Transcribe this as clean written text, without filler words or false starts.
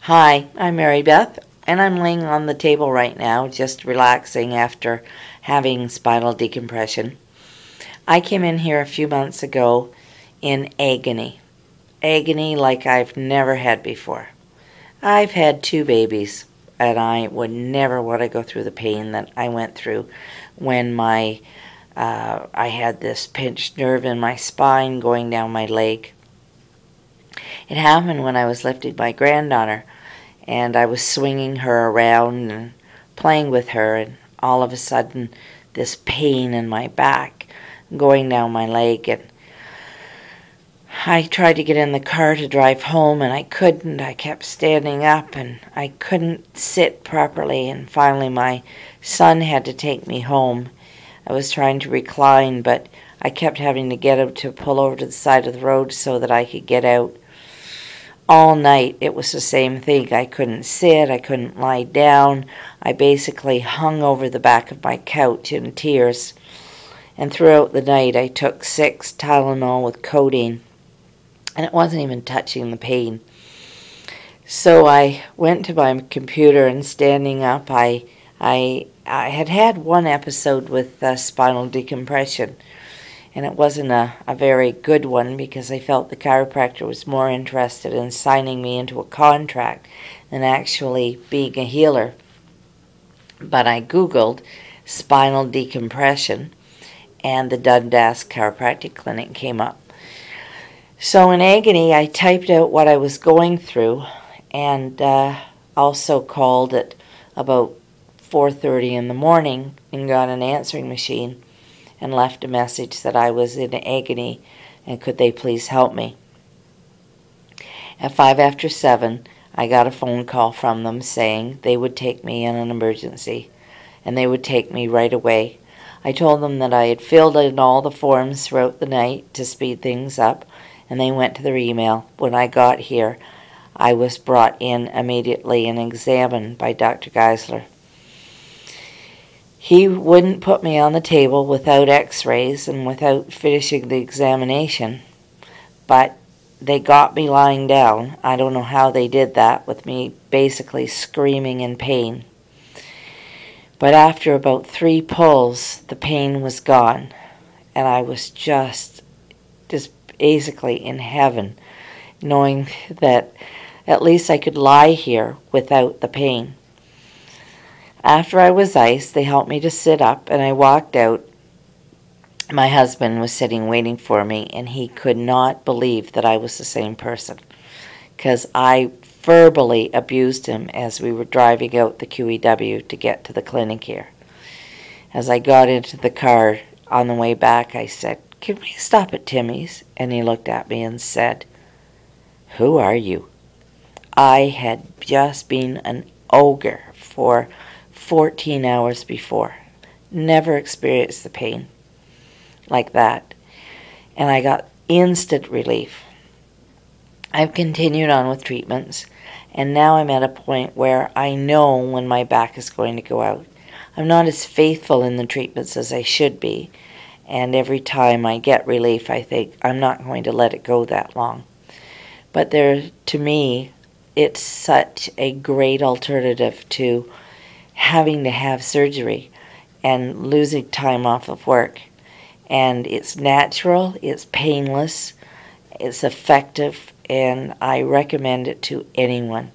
Hi, I'm Mary Beth, and I'm laying on the table right now, just relaxing after having spinal decompression. I came in here a few months ago in agony. Agony like I've never had before. I've had 2 babies, and I would never want to go through the pain that I went through when I had this pinched nerve in my spine going down my leg. It happened when I was lifting my granddaughter, and I was swinging her around and playing with her, and all of a sudden this pain in my back going down my leg, and I tried to get in the car to drive home, and I couldn't. I kept standing up, and I couldn't sit properly, and finally my son had to take me home. I was trying to recline, but I kept having to get him to pull over to the side of the road so that I could get out. All night it was the same thing. I couldn't sit, I couldn't lie down. I basically hung over the back of my couch in tears. And throughout the night I took 6 Tylenol with codeine, and it wasn't even touching the pain. So I went to my computer, and standing up, I had had one episode with spinal decompression, and it wasn't a very good one because I felt the chiropractor was more interested in signing me into a contract than actually being a healer. But I Googled spinal decompression, and the Dundas Chiropractic Clinic came up. So in agony, I typed out what I was going through, and also called at about 4:30 in the morning and got an answering machine and left a message that I was in agony and could they please help me. At 5 after 7, I got a phone call from them saying they would take me in an emergency, and they would take me right away. I told them that I had filled in all the forms throughout the night to speed things up, and they went to their email. When I got here, I was brought in immediately and examined by Dr. Geisler. He wouldn't put me on the table without x-rays and without finishing the examination, but they got me lying down. I don't know how they did that, with me basically screaming in pain. But after about 3 pulls, the pain was gone, and I was just basically in heaven, knowing that at least I could lie here without the pain. After I was iced, they helped me to sit up, and I walked out. My husband was sitting waiting for me, and he could not believe that I was the same person, because I verbally abused him as we were driving out the QEW to get to the clinic here. As I got into the car on the way back, I said, "Can we stop at Timmy's?" And he looked at me and said, "Who are you?" I had just been an ogre for 14 hours before. Never experienced the pain like that. And I got instant relief. I've continued on with treatments, and now I'm at a point where I know when my back is going to go out. I'm not as faithful in the treatments as I should be, and every time I get relief, I think I'm not going to let it go that long. But to me, it's such a great alternative to having to have surgery and losing time off of work. And it's natural, it's painless, it's effective, and I recommend it to anyone.